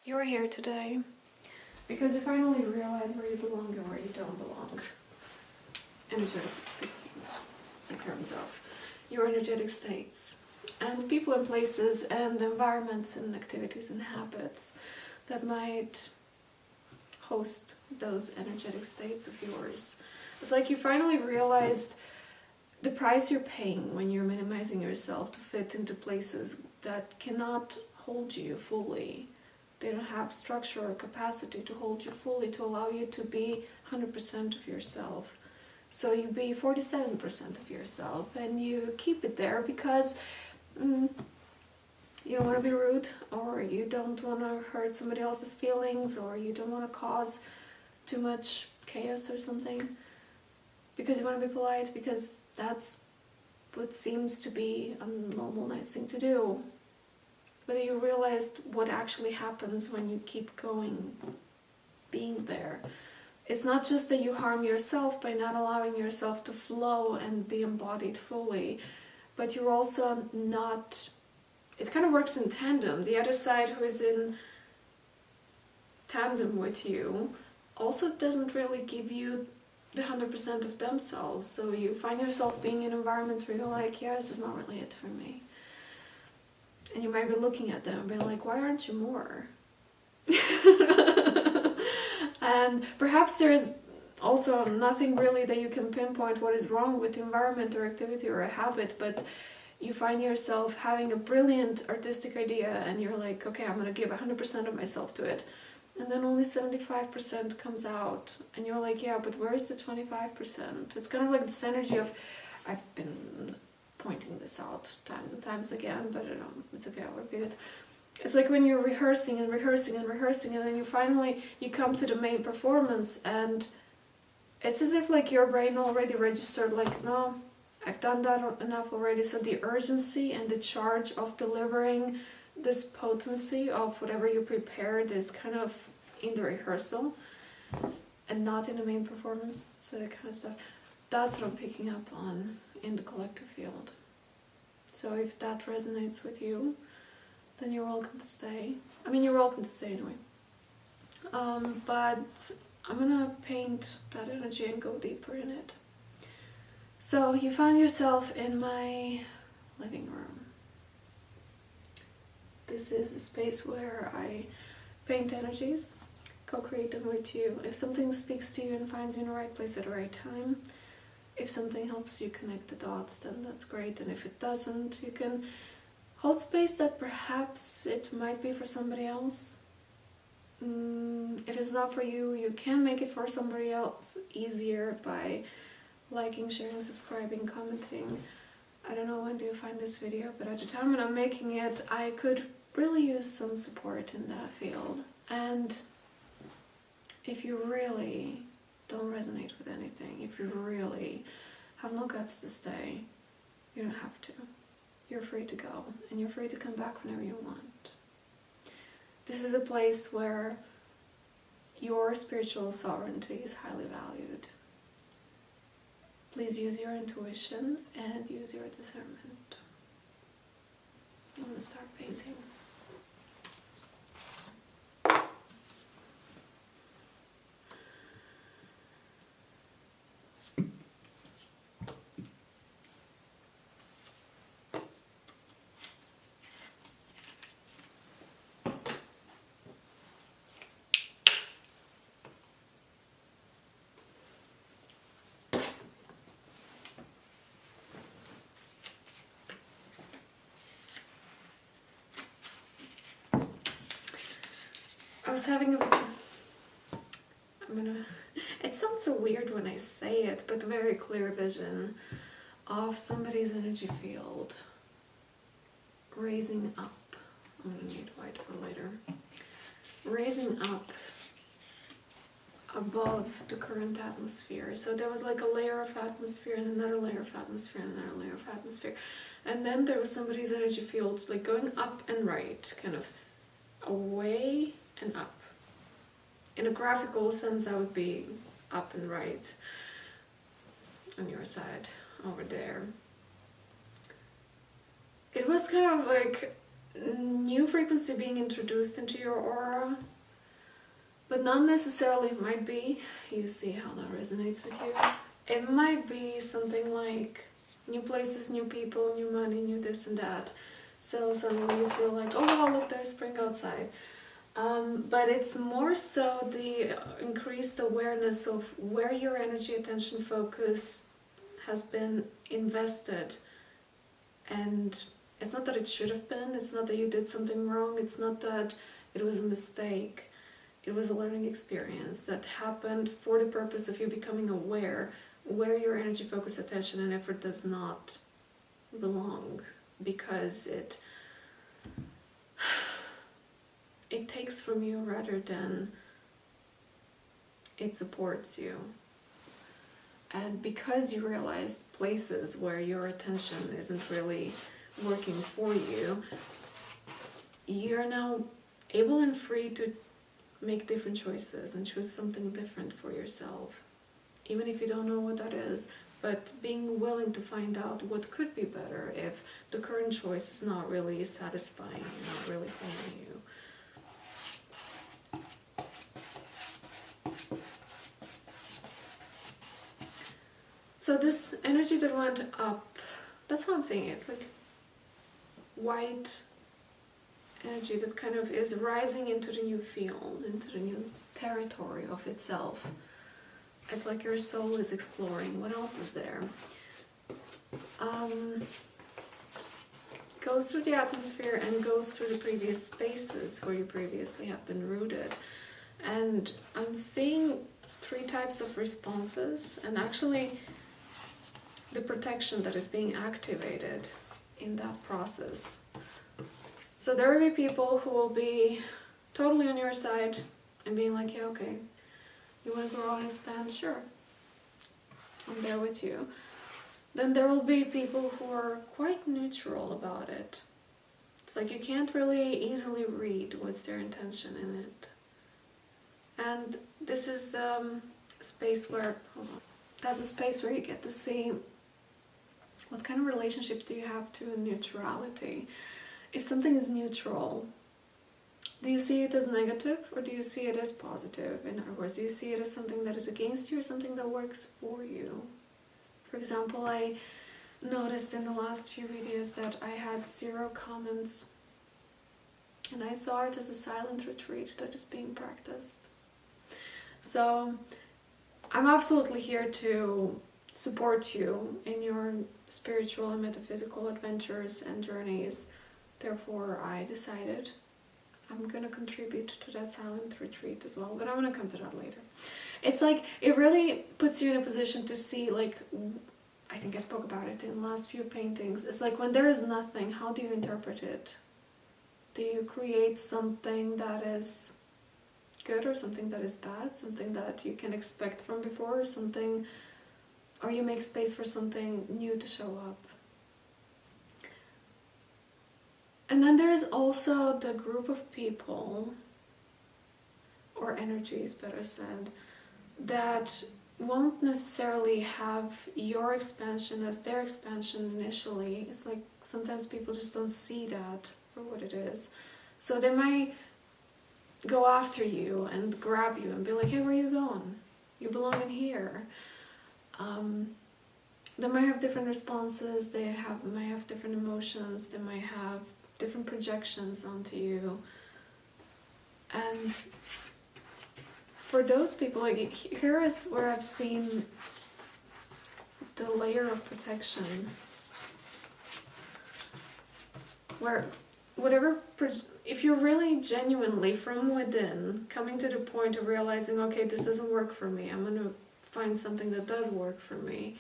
You're here today because you finally realize where you belong and where you don't belong. Energetically speaking, in terms of your energetic states and people and places and environments and activities and habits that might host those energetic states of yours. It's like you finally realized the price you're paying when you're minimizing yourself to fit into places that cannot hold you fully. They don't have structure or capacity to hold you fully, to allow you to be 100% of yourself. So you be 47% of yourself, and you keep it there because you don't want to be rude, or you don't want to hurt somebody else's feelings, or you don't want to cause too much chaos or something, because you want to be polite, because that's what seems to be a normal, nice thing to do. But you realized what actually happens when you keep going, being there. It's not just that you harm yourself by not allowing yourself to flow and be embodied fully, but you're also not... It kind of works in tandem. The other side, who is in tandem with you, also doesn't really give you the 100% of themselves. So you find yourself being in environments where you're like, yeah, this is not really it for me. And you might be looking at them and being like, why aren't you more? And perhaps there is also nothing really that you can pinpoint what is wrong with the environment or activity or a habit, but you find yourself having a brilliant artistic idea and you're like, okay, I'm going to give 100% of myself to it. And then only 75% comes out. And you're like, yeah, but where's the 25%? It's kind of like this energy of, I've been pointing this out times and times again, but it's okay, I'll repeat it. It's like when you're rehearsing and rehearsing and rehearsing, and then you come to the main performance, and it's as if like your brain already registered, like, no, I've done that enough already. So the urgency and the charge of delivering this potency of whatever you prepared is kind of in the rehearsal and not in the main performance. So that kind of stuff. That's what I'm picking up on in the collective field. So if that resonates with you, then you're welcome to stay. I mean, you're welcome to stay anyway. But I'm gonna paint that energy and go deeper in it. So you found yourself in my living room. This is a space where I paint energies, co-create them with you. If something speaks to you and finds you in the right place at the right time, if something helps you connect the dots, then that's great. And if it doesn't, you can hold space that perhaps it might be for somebody else. If it's not for you, you can make it for somebody else easier by liking, sharing, subscribing, commenting. I don't know when do you find this video, but at the time when I'm making it, I could really use some support in that field. And if you really don't resonate with anything, if you really have no guts to stay, you don't have to. You're free to go, and you're free to come back whenever you want. This is a place where your spiritual sovereignty is highly valued. Please use your intuition and use your discernment. I'm going to start painting. I was having it sounds so weird when I say it, but a very clear vision of somebody's energy field raising up. I'm gonna need white for later. Raising up above the current atmosphere. So there was like a layer of atmosphere and another layer of atmosphere and another layer of atmosphere. And then there was somebody's energy field like going up and right, kind of away and up. In a graphical sense, that would be up and right on your side over there. It was kind of like new frequency being introduced into your aura, but not necessarily. It might be, you see how that resonates with you. It might be something like new places, new people, new money, new this and that. So suddenly you feel like, oh wow, look, there's spring outside. But it's more so the increased awareness of where your energy, attention, focus has been invested. And it's not that it should have been, it's not that you did something wrong, it's not that it was a mistake. It was a learning experience that happened for the purpose of you becoming aware where your energy, focus, attention, and effort does not belong, because it takes from you rather than it supports you. And because you realized places where your attention isn't really working for you, you're now able and free to make different choices and choose something different for yourself, even if you don't know what that is. But being willing to find out what could be better if the current choice is not really satisfying, not really following you. So this energy that went up, that's how I'm saying it, like white energy that kind of is rising into the new field, into the new territory of itself. It's like your soul is exploring what else is there. Goes through the atmosphere and goes through the previous spaces where you previously have been rooted. And I'm seeing 3 types of responses, and actually the protection that is being activated in that process. So there will be people who will be totally on your side and being like, yeah, okay, you want to grow and expand? Sure, I'm there with you. Then there will be people who are quite neutral about it. It's like you can't really easily read what's their intention in it. And this is a space where, that's a space where you get to see what kind of relationship do you have to neutrality. If something is neutral, do you see it as negative or do you see it as positive? In other words, do you see it as something that is against you or something that works for you? For example, I noticed in the last few videos that I had 0 comments, and I saw it as a silent retreat that is being practiced. So I'm absolutely here to support you in your spiritual and metaphysical adventures and journeys. Therefore, I decided I'm going to contribute to that silent retreat as well, but I'm going to come to that later. It's like, it really puts you in a position to see, like, I think I spoke about it in the last few paintings. It's like when there is nothing, how do you interpret it? Do you create something that is good or something that is bad, something that you can expect from before, or something, or you make space for something new to show up? And then there is also the group of people, or energies better said, that won't necessarily have your expansion as their expansion initially. It's like sometimes people just don't see that for what it is. So they might go after you and grab you and be like, hey, where are you going? You belong in here. They might have different responses, they might have different emotions, they might have different projections onto you. And for those people, like, here is where I've seen the layer of protection, where whatever, if you're really genuinely from within coming to the point of realizing, okay, this doesn't work for me, I'm going to find something that does work for me.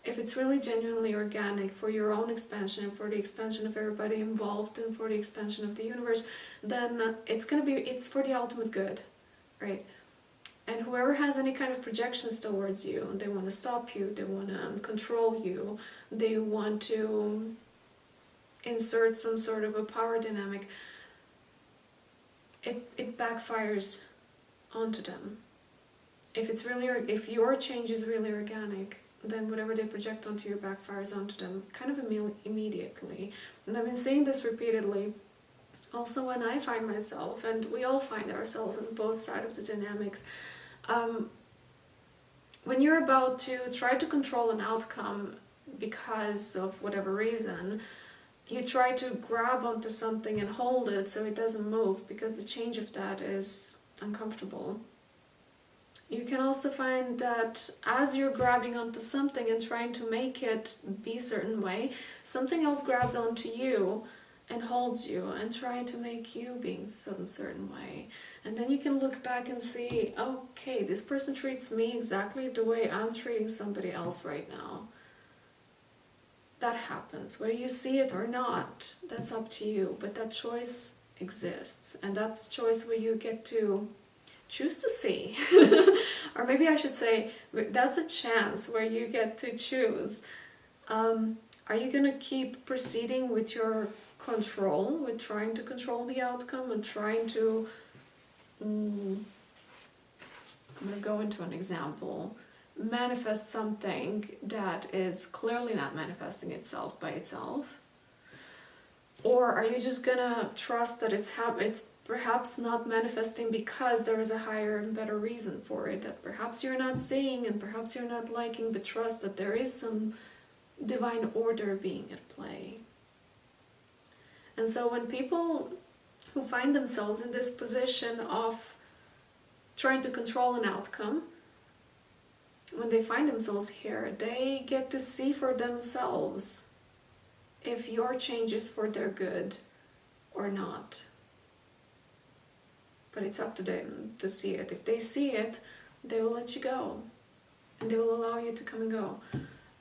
If it's really genuinely organic for your own expansion and for the expansion of everybody involved and for the expansion of the universe, then it's for the ultimate good, right? And whoever has any kind of projections towards you, they want to stop you, they want to control you, they want to insert some sort of a power dynamic, it backfires onto them. If your change is really organic, then whatever they project onto you backfires onto them kind of immediately. And I've been saying this repeatedly Also, when I find myself, and we all find ourselves on both sides of the dynamics, when you're about to try to control an outcome because of whatever reason, you try to grab onto something and hold it so it doesn't move, because the change of that is uncomfortable. You can also find that as you're grabbing onto something and trying to make it be a certain way, something else grabs onto you and holds you and trying to make you being some certain way. And then you can look back and see, okay, this person treats me exactly the way I'm treating somebody else right now. That happens. Whether you see it or not, that's up to you. But that choice exists. And that's the choice where you get to choose to see. Or maybe I should say, that's a chance where you get to choose. Are you going to keep proceeding with your control, with trying to control the outcome and trying to... I'm going to go into an example. Manifest something that is clearly not manifesting itself by itself? Or are you just gonna trust that it's perhaps not manifesting because there is a higher and better reason for it, that perhaps you're not seeing and perhaps you're not liking, but trust that there is some divine order being at play? And so when people who find themselves in this position of trying to control an outcome, when they find themselves here, they get to see for themselves if your change is for their good or not. But it's up to them to see it. If they see it, they will let you go. And they will allow you to come and go.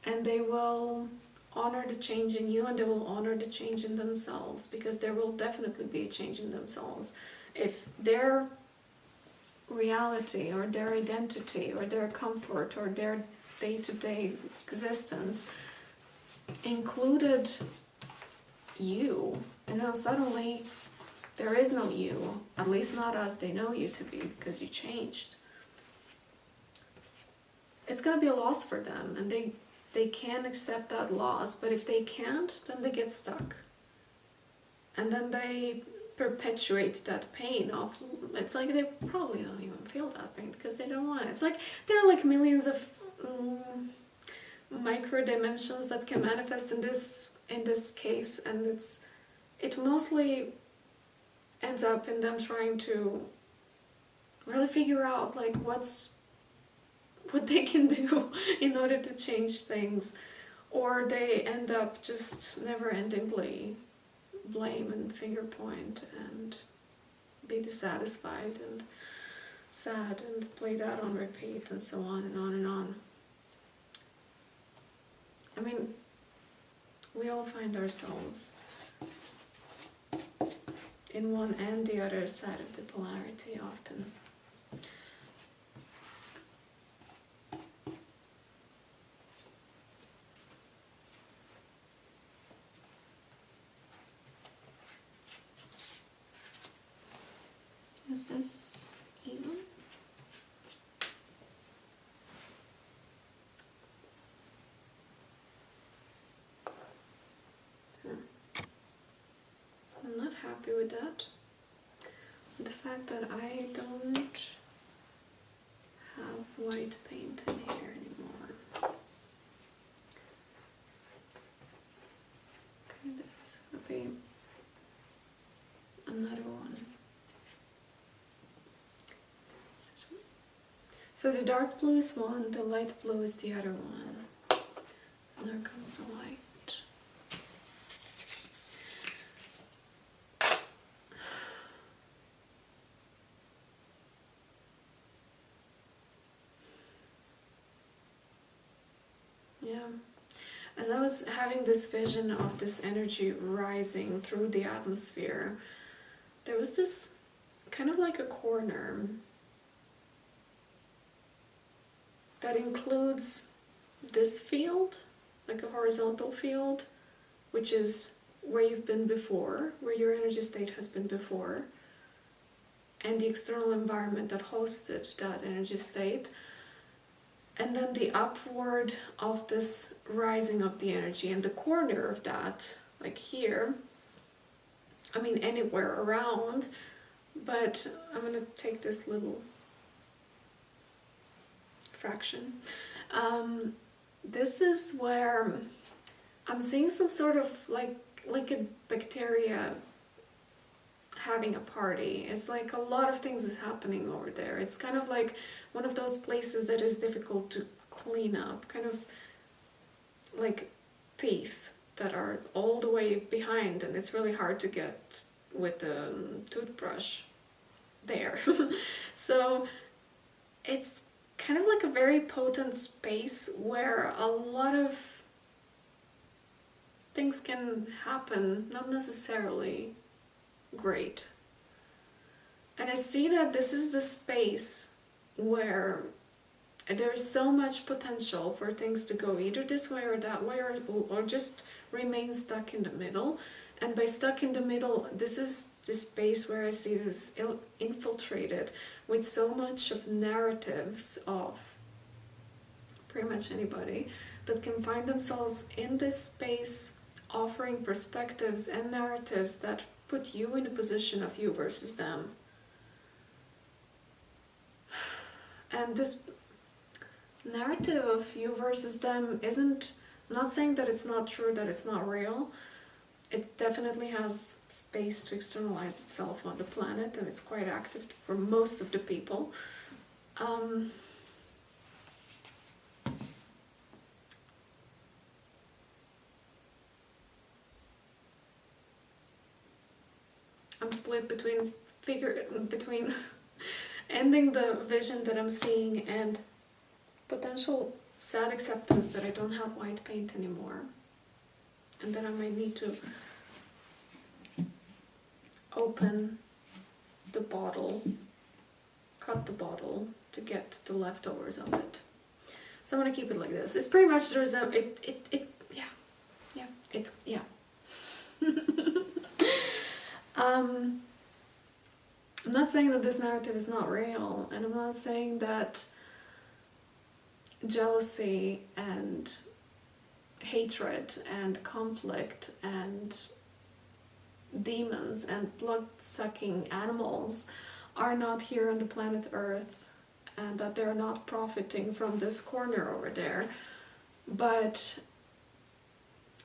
And they will honor the change in you, and they will honor the change in themselves, because there will definitely be a change in themselves. If their reality or their identity or their comfort or their day-to-day existence included you, and then suddenly there is no you, at least not as they know you to be, because you changed, it's going to be a loss for them, and they can accept that loss. But if they can't, then they get stuck, and then they perpetuate that pain of, it's like they probably don't even feel that pain because they don't want it. It's like there are like millions of micro dimensions that can manifest in this case, and it mostly ends up in them trying to really figure out like what they can do in order to change things, or they end up just never-endingly blame and finger point and be dissatisfied and sad and play that on repeat and so on and on and on. I mean, we all find ourselves in one and the other side of the polarity often. Is this even? I'm not happy with that. The fact that I don't have white paint in here anymore. Okay, this is gonna be another one. So the dark blue is one, the light blue is the other one. And there comes the white. Yeah. As I was having this vision of this energy rising through the atmosphere, there was this kind of like a corner that includes this field, like a horizontal field, which is where you've been before, where your energy state has been before, and the external environment that hosted that energy state, and then the upward of this rising of the energy, and the corner of that, like here, I mean, anywhere around, but I'm gonna take this little fraction. This is where I'm seeing some sort of like a bacteria having a party. It's like a lot of things is happening over there. It's kind of like one of those places that is difficult to clean up, kind of like teeth that are all the way behind, and it's really hard to get with the toothbrush there. So it's kind of like a very potent space where a lot of things can happen, not necessarily great. And I see that this is the space where there is so much potential for things to go either this way or that way, or just remain stuck in the middle. And by stuck in the middle, this is the space where I see this infiltrated with so much of narratives of pretty much anybody that can find themselves in this space offering perspectives and narratives that put you in a position of you versus them. And this narrative of you versus them isn't, I'm not saying that it's not true, that it's not real. It definitely has space to externalize itself on the planet, and it's quite active for most of the people. I'm split between ending the vision that I'm seeing and potential sad acceptance that I don't have white paint anymore, and that I might need to open the bottle, cut the bottle to get the leftovers of it. So I'm gonna keep it like this. It's pretty much I'm not saying that this narrative is not real, and I'm not saying that jealousy and hatred and conflict and demons and blood-sucking animals are not here on the planet Earth, and that they're not profiting from this corner over there. But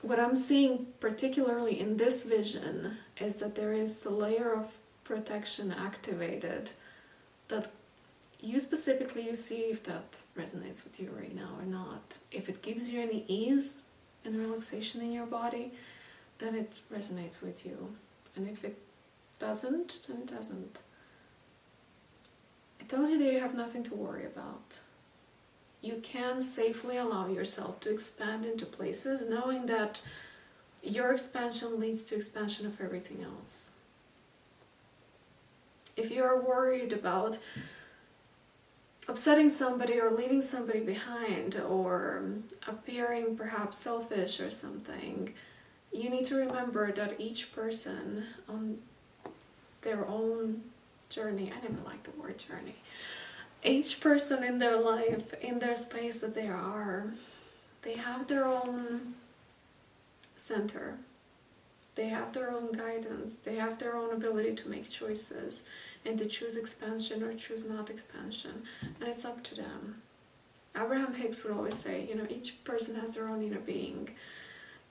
what I'm seeing particularly in this vision is that there is a layer of protection activated that you specifically, you see if that resonates with you right now or not. If it gives you any ease and relaxation in your body, then it resonates with you. And if it doesn't, then it doesn't. It tells you that you have nothing to worry about. You can safely allow yourself to expand into places, knowing that your expansion leads to expansion of everything else. If you are worried about upsetting somebody or leaving somebody behind or appearing perhaps selfish or something, you need to remember that each person on their own journey, I never like the word journey, each person in their life, in their space that they are, they have their own center. They have their own guidance. They have their own ability to make choices and to choose expansion or choose not expansion. And it's up to them. Abraham Hicks would always say, you know, each person has their own inner being.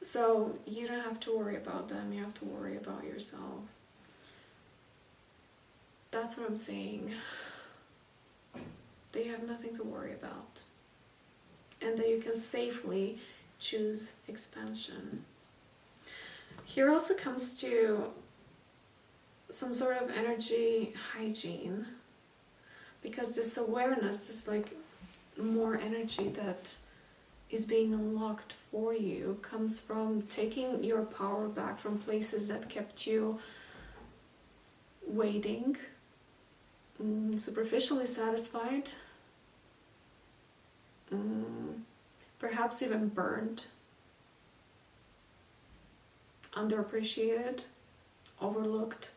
So you don't have to worry about them. You have to worry about yourself. That's what I'm saying. That you have nothing to worry about. And that you can safely choose expansion. Here also comes to some sort of energy hygiene, because this awareness, this like more energy that is being unlocked for you, comes from taking your power back from places that kept you waiting, superficially satisfied, perhaps even burned, underappreciated, overlooked.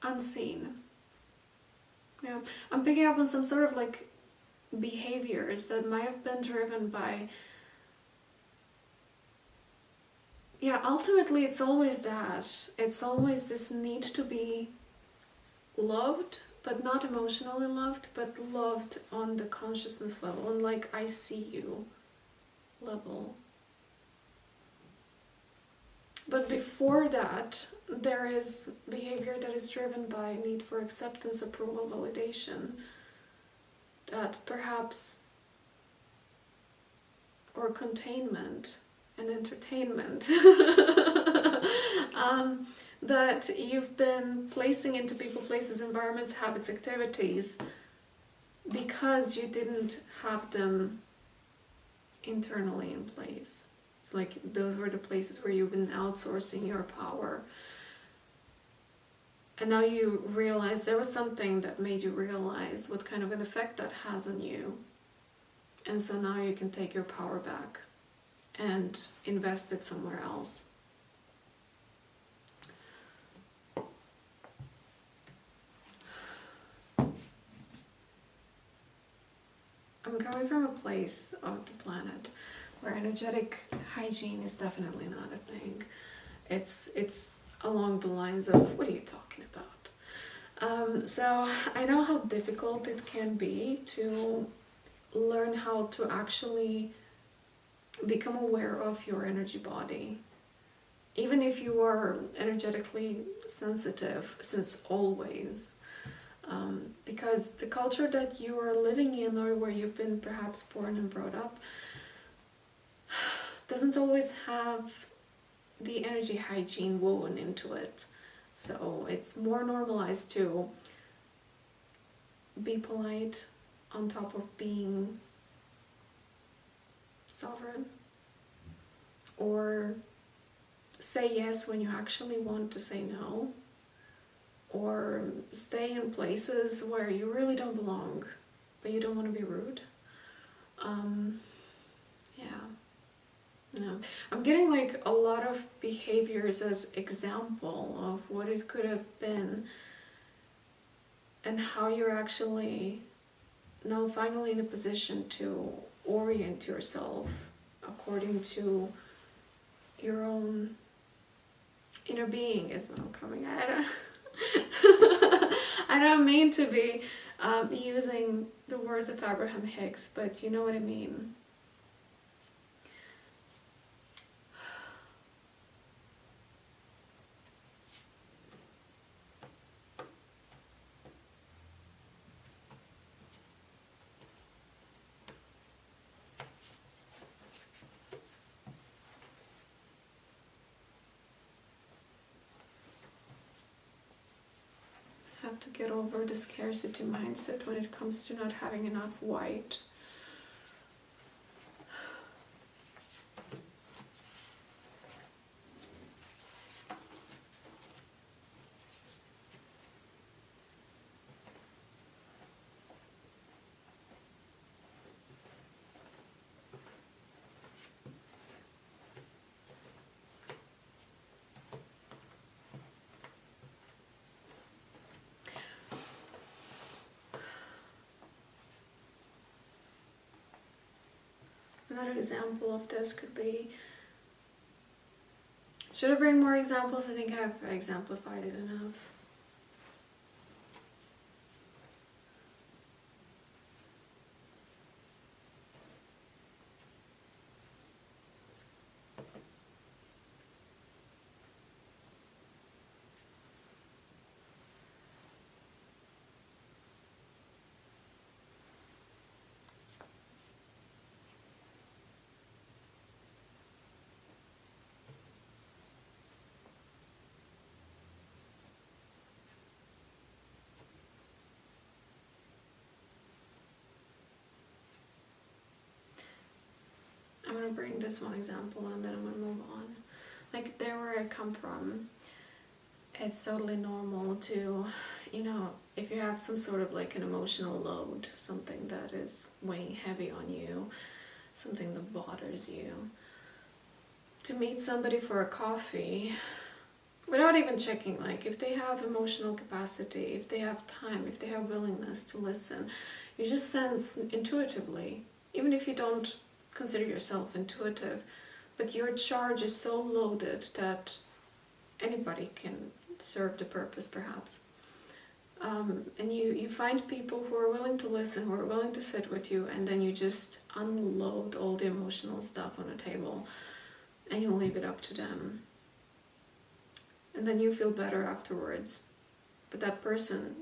Unseen. Yeah, I'm picking up on some sort of like behaviors that might have been driven by yeah, ultimately it's always that. It's always this need to be loved, but not emotionally loved, but loved on the consciousness level, on like I see you level. But before that, there is behavior that is driven by need for acceptance, approval, validation, that perhaps, or containment and entertainment, that you've been placing into people, places, environments, habits, activities, because you didn't have them internally in place. It's like those were the places where you've been outsourcing your power. And now you realize there was something that made you realize what kind of an effect that has on you. And so now you can take your power back and invest it somewhere else. I'm coming from a place of the planet where energetic hygiene is definitely not a thing. It's along the lines of, what are you talking about? So I know how difficult it can be to learn how to actually become aware of your energy body. Even if you are energetically sensitive, since always. Because the culture that you are living in, or where you've been perhaps born and brought up, doesn't always have the energy hygiene woven into it. So it's more normalized to be polite on top of being sovereign, or say yes when you actually want to say no, or stay in places where you really don't belong, but you don't want to be rude. Yeah. I'm getting like a lot of behaviors as example of what it could have been, and how you're actually now finally in a position to orient yourself according to your own inner being is now coming out. I don't mean to be using the words of Abraham Hicks, but you know what I mean. Have to get over the scarcity mindset when it comes to not having enough white. Another example of this could be, should I bring more examples? I think I've exemplified it enough. I'm going to bring this one example and then I'm going to move on. Like there where I come from, it's totally normal to, you know, if you have some sort of like an emotional load, something that is weighing heavy on you, something that bothers you, to meet somebody for a coffee without even checking, like if they have emotional capacity, if they have time, if they have willingness to listen, you just sense intuitively, even if you don't consider yourself intuitive, but your charge is so loaded that anybody can serve the purpose, perhaps. And you find people who are willing to listen, who are willing to sit with you, and then you just unload all the emotional stuff on the table and you leave it up to them. And then you feel better afterwards. But that person,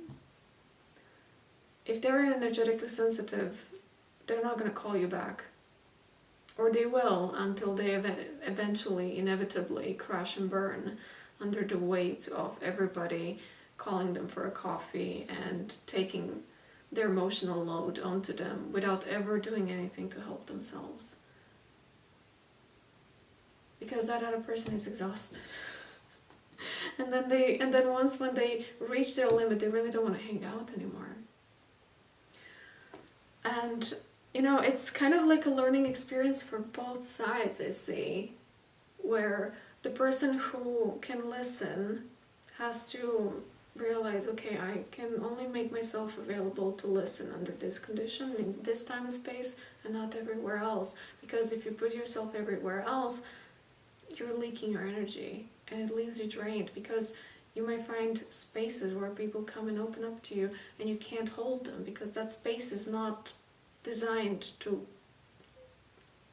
if they're energetically sensitive, they're not going to call you back. Or they will, until they eventually, inevitably crash and burn under the weight of everybody calling them for a coffee and taking their emotional load onto them without ever doing anything to help themselves. Because that other person is exhausted. and then once when they reach their limit, they really don't want to hang out anymore. And it's kind of like a learning experience for both sides, I see, where the person who can listen has to realize, okay, I can only make myself available to listen under this condition, in this time and space, and not everywhere else. Because if you put yourself everywhere else, you're leaking your energy, and it leaves you drained, because you might find spaces where people come and open up to you, and you can't hold them, because that space is not designed to,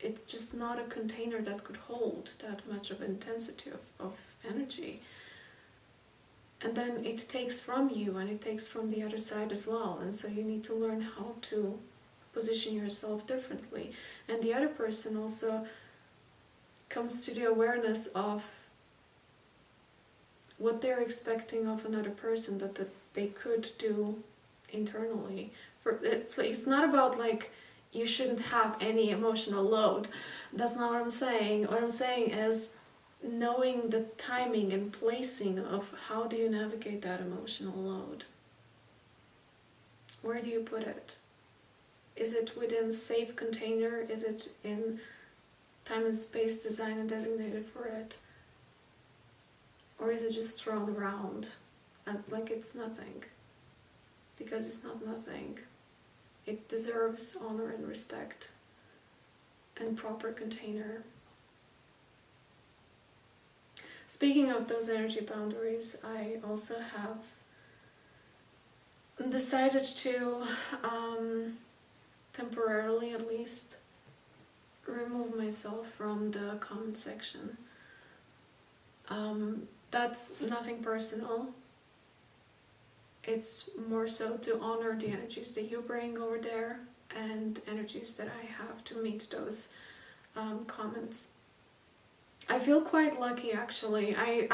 it's just not a container that could hold that much of intensity of energy. And then it takes from you, and it takes from the other side as well. And so you need to learn how to position yourself differently. And the other person also comes to the awareness of what they're expecting of another person that they could do internally. It's not about like you shouldn't have any emotional load. That's not what I'm saying. What I'm saying is knowing the timing and placing of how do you navigate that emotional load. Where do you put it? Is it within safe container? Is it in time and space designed and designated for it? Or is it just thrown around like it's nothing? Because it's not nothing. It deserves honor and respect and proper container. Speaking of those energy boundaries, I also have decided to, temporarily at least, remove myself from the comment section. That's nothing personal. It's more so to honor the energies that you bring over there and energies that I have to meet those comments. I feel quite lucky, actually. I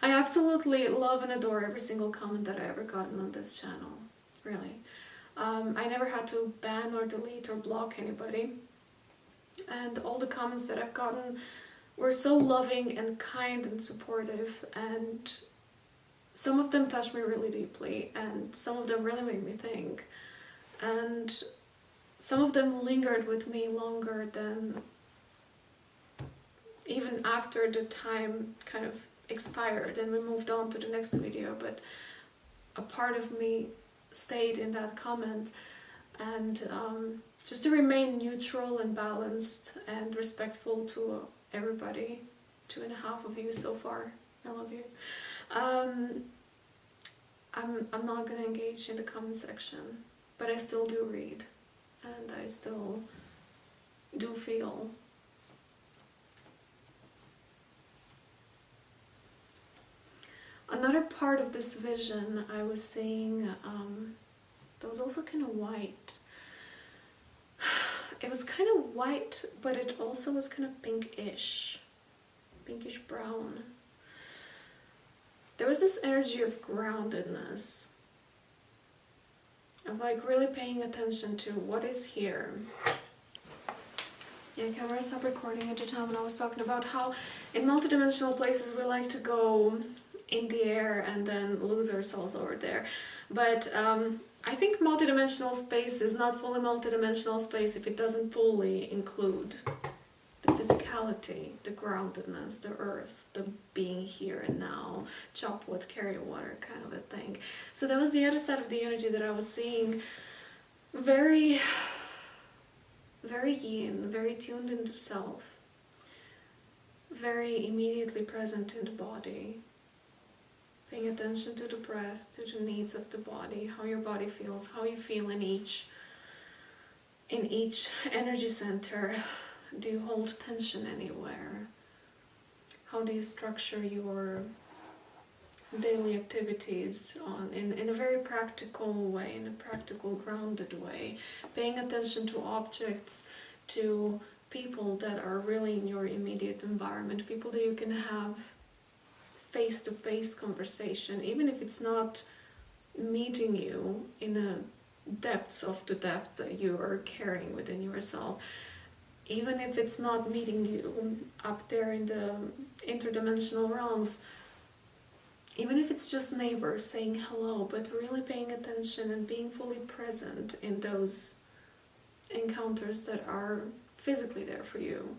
absolutely love and adore every single comment that I ever gotten on this channel, really. I never had to ban or delete or block anybody. And all the comments that I've gotten were so loving and kind and supportive, and some of them touched me really deeply, and some of them really made me think. And some of them lingered with me longer than even after the time kind of expired and we moved on to the next video, but a part of me stayed in that comment. And just to remain neutral and balanced and respectful to everybody, 2.5 of you so far, I love you. I'm not going to engage in the comment section, but I still do read, and I still do feel. Another part of this vision I was seeing, that was also kind of white. It was kind of white, but it also was kind of pinkish brown. There was this energy of groundedness, of like really paying attention to what is here. Yeah, camera stopped recording at the time when I was talking about how in multidimensional places we like to go in the air and then lose ourselves over there. But I think multidimensional space is not fully multidimensional space if it doesn't fully include the physicality, the groundedness, the earth, the being here and now, chop wood, carry water kind of a thing. So that was the other side of the energy that I was seeing. Very, very yin, very tuned into self. very immediately present in the body. Paying attention to the breath, to the needs of the body, how your body feels, how you feel in each energy center. Do you hold tension anywhere? How do you structure your daily activities in a very practical way, in a practical, grounded way? Paying attention to objects, to people that are really in your immediate environment, people that you can have face-to-face conversation, even if it's not meeting you in a depths of the depth that you are carrying within yourself, even if it's not meeting you up there in the interdimensional realms, even if it's just neighbors saying hello, but really paying attention and being fully present in those encounters that are physically there for you.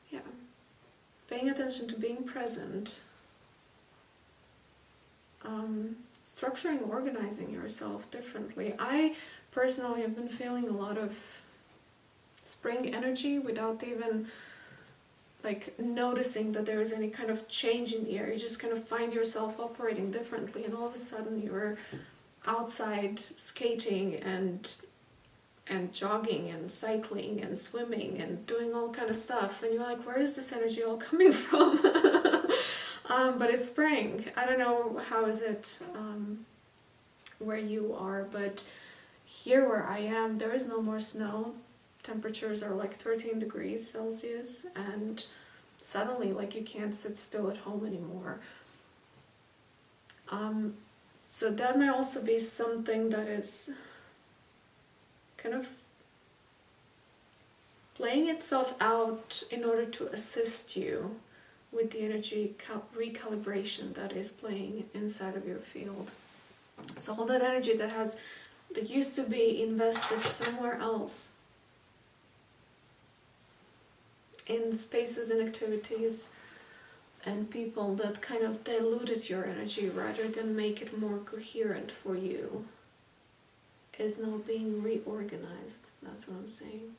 Yeah. Paying attention to being present, structuring, organizing yourself differently. I personally have been feeling a lot of spring energy without even like noticing that there is any kind of change in the air. You just kind of find yourself operating differently, and all of a sudden you're outside skating and jogging and cycling and swimming and doing all kind of stuff, and you're like, where is this energy all coming from? But it's spring. I don't know how is it where you are, but here where I am, there is no more snow. Temperatures are like 13 degrees Celsius, and suddenly like you can't sit still at home anymore. So that might also be something that is kind of playing itself out in order to assist you with the energy recalibration that is playing inside of your field. So all that energy that used to be invested somewhere else, in spaces and activities and people that kind of diluted your energy rather than make it more coherent for you, is now being reorganized. That's what I'm saying.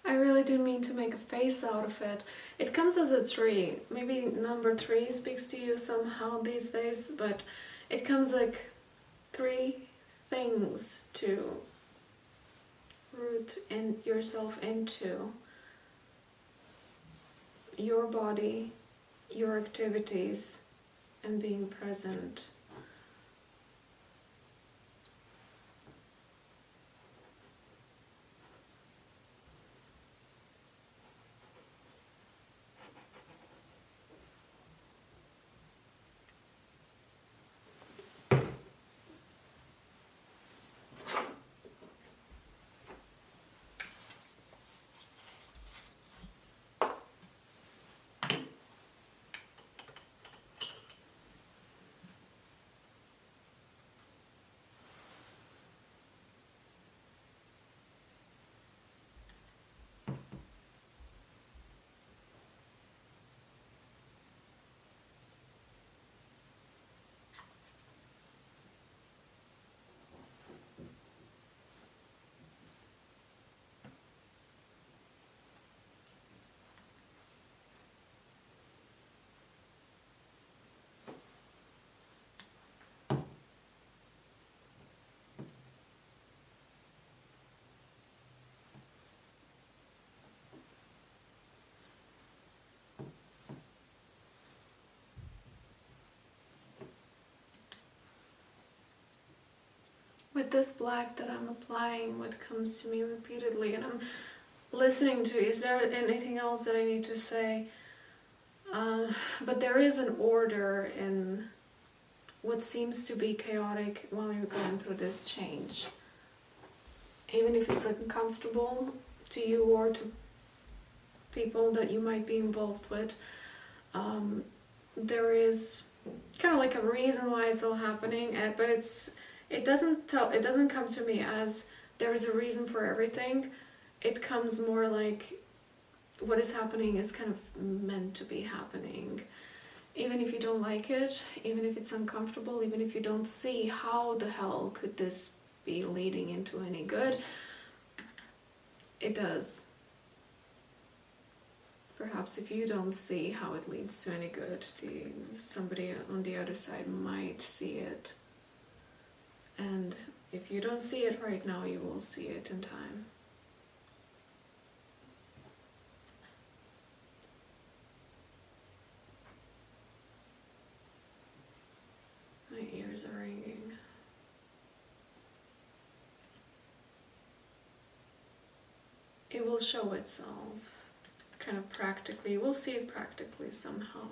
I really didn't mean to make a face out of it. It comes as a 3. Maybe number 3 speaks to you somehow these days, but it comes like 3 things to root in yourself into: your body, your activities, and being present. with this black that I'm applying, what comes to me repeatedly, and I'm listening to, is there anything else that I need to say? But there is an order in what seems to be chaotic while you're going through this change. Even if it's uncomfortable to you or to people that you might be involved with, there is kind of like a reason why it's all happening, but it doesn't come to me as there is a reason for everything. It comes more like what is happening is kind of meant to be happening. Even if you don't like it, even if it's uncomfortable, even if you don't see how the hell could this be leading into any good, it does. Perhaps if you don't see how it leads to any good, somebody on the other side might see it. And if you don't see it right now, you will see it in time. My ears are ringing. It will show itself kind of practically. We'll see it practically somehow.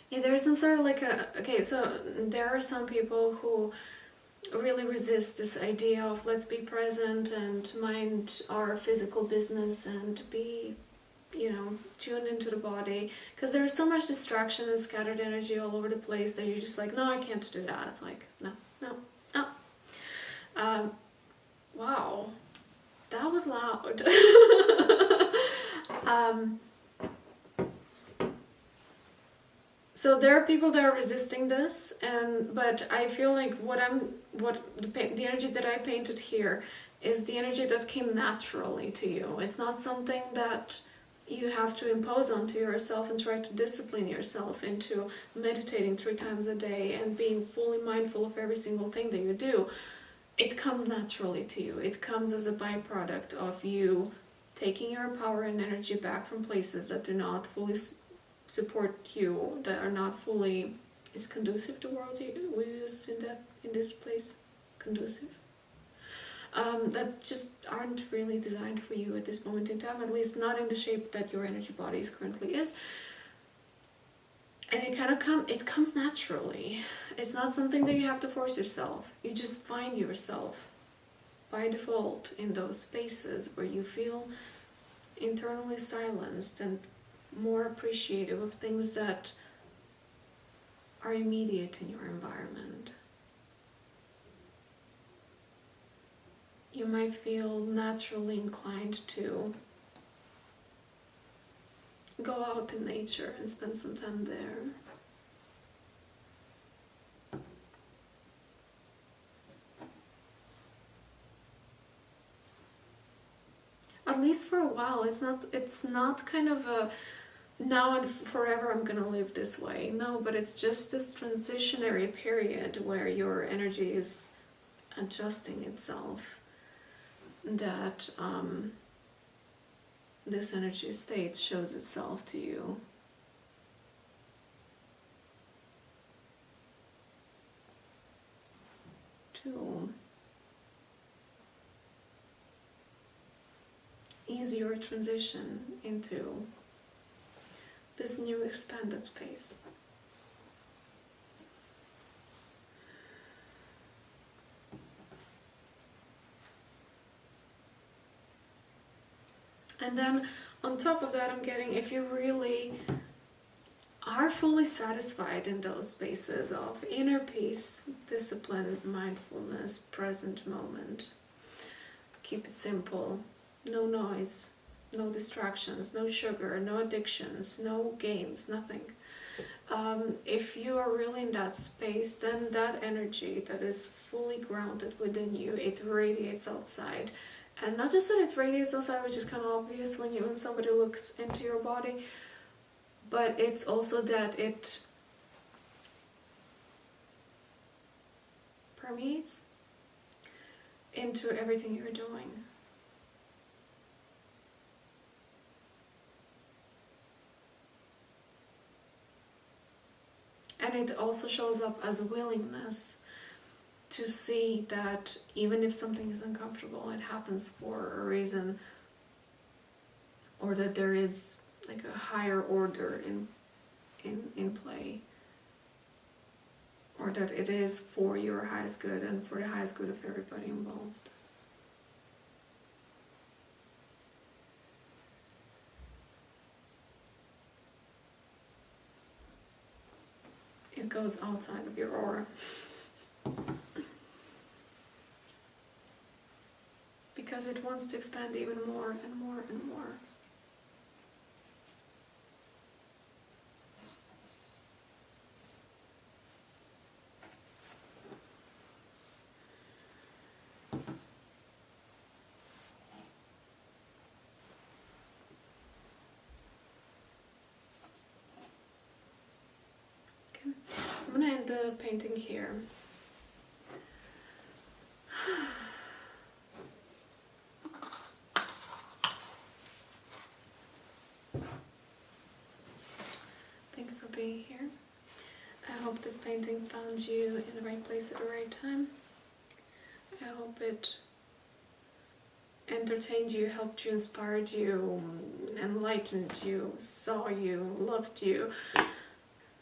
Yeah, there's some sort of like so there are some people who really resist this idea of let's be present and mind our physical business and be, tuned into the body, because there's so much distraction and scattered energy all over the place that you're just like, no, I can't do that. Like, no. Wow, that was loud. So there are people that are resisting this, but I feel like the energy that I painted here is the energy that came naturally to you. It's not something that you have to impose onto yourself and try to discipline yourself into meditating 3 times a day and being fully mindful of every single thing that you do. It comes naturally to you. It comes as a byproduct of you taking your power and energy back from places that do not fully support you, that are not fully, is conducive to the word we use in this place, conducive, that just aren't really designed for you at this moment in time, at least not in the shape that your energy body currently is. And it comes naturally. It's not something that you have to force yourself. You just find yourself by default in those spaces where you feel internally silenced and more appreciative of things that are immediate in your environment. You might feel naturally inclined to go out in nature and spend some time there. At least for a while. It's not kind of a now and forever I'm gonna live this way. No, but it's just this transitionary period where your energy is adjusting itself, that this energy state shows itself to you. To ease your transition into this new expanded space. And then on top of that, I'm getting, if you really are fully satisfied in those spaces of inner peace, discipline, mindfulness, present moment, keep it simple, no noise, no distractions, no sugar, no addictions, no games, nothing. If you are really in that space, then that energy that is fully grounded within you, it radiates outside. And not just that it radiates outside, which is kind of obvious when somebody looks into your body, but it's also that it permeates into everything you're doing. And it also shows up as willingness to see that even if something is uncomfortable, it happens for a reason, or that there is like a higher order in play, or that it is for your highest good and for the highest good of everybody involved. It goes outside of your aura. Because it wants to expand even more and more and more. Okay, I'm gonna end the painting here. Thank you for being here. I hope this painting found you in the right place at the right time. I hope it entertained you, helped you, inspired you, enlightened you, saw you, loved you.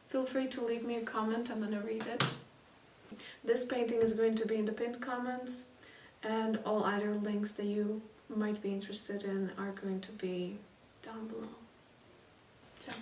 Feel free to leave me a comment, I'm gonna read it. This painting is going to be in the pinned comments, and all other links that you might be interested in are going to be down below. Ciao.